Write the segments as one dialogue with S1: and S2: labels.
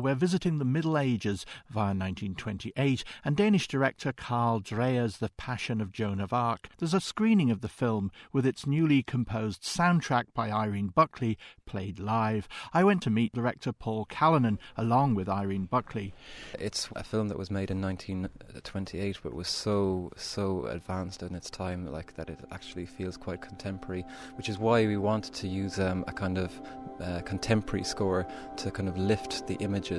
S1: we're visiting the Middle Ages via 1928 and Danish director Carl Dreyer's The Passion of Joan of Arc. There's a screening of the film with its newly composed soundtrack by Irene Buckley played live. I went to meet director Paul Callanan along with Irene Buckley.
S2: It's a film that was made in 1928 but was so advanced in its time, like that it actually feels quite contemporary, which is why we wanted to use a kind of contemporary score to kind of lift the images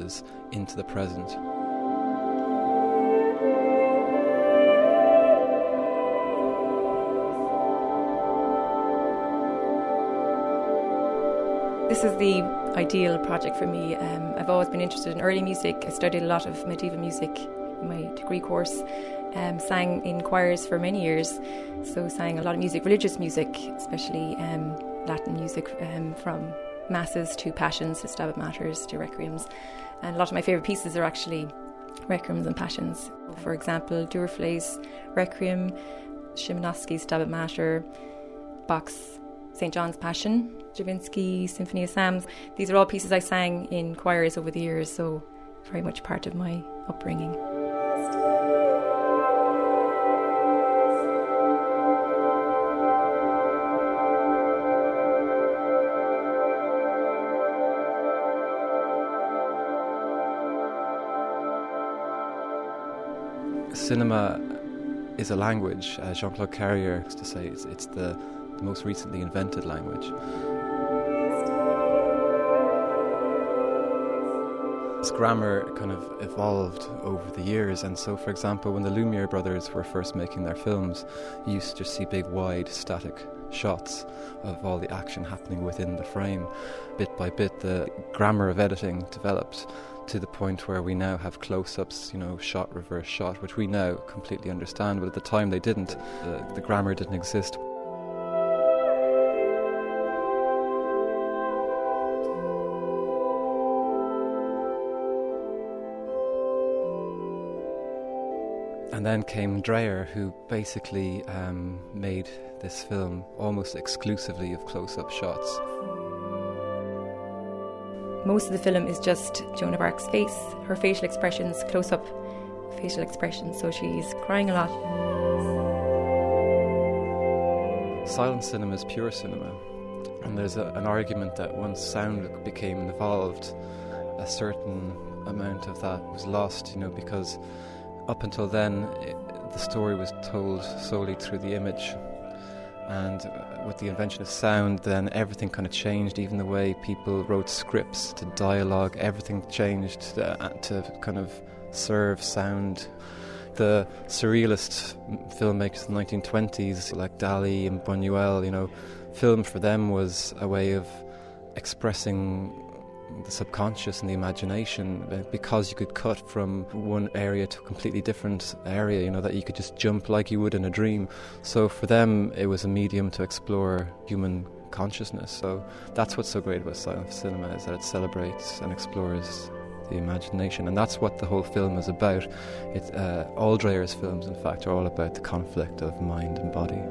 S2: into the present.
S3: This is the ideal project for me. I've always been interested in early music. I studied a lot of medieval music in my degree course. Sang in choirs for many years, so sang a lot of music, religious music, especially Latin music, from masses to passions to Stabat Maters to requiems. And a lot of my favourite pieces are actually requiems and passions. For example, Duruflé's Requiem, Szymanowski's Stabat Mater, Bach's St. John's Passion, Stravinsky Symphony of Psalms. These are all pieces I sang in choirs over the years, so very much part of my upbringing.
S2: Cinema is a language, as Jean-Claude Carrière used to say. It's the most recently invented language. This grammar kind of evolved over the years, and so, for example, when the Lumiere brothers were first making their films, you used to just see big, wide, static shots of all the action happening within the frame. Bit by bit, the grammar of editing developed to the point where we now have close-ups, shot, reverse shot, which we now completely understand, but at the time they didn't. The grammar didn't exist. And then came Dreyer, who basically made this film almost exclusively of close-up shots.
S3: Most of the film is just Joan of Arc's face, her facial expressions, close-up facial expressions, so she's crying a lot.
S2: Silent cinema is pure cinema, and there's an argument that once sound became involved, a certain amount of that was lost, because up until then the story was told solely through the image. And with the invention of sound, then everything kind of changed. Even the way people wrote scripts to dialogue, everything changed to kind of serve sound. The surrealist filmmakers in the 1920s, like Dali and Buñuel, film for them was a way of expressing the subconscious and the imagination, because you could cut from one area to a completely different area, that you could just jump like you would in a dream. So for them it was a medium to explore human consciousness. So that's what's so great about silent cinema, is that it celebrates and explores the imagination, and that's what the whole film is about. All Dreyer's films, in fact, are all about the conflict of mind and body.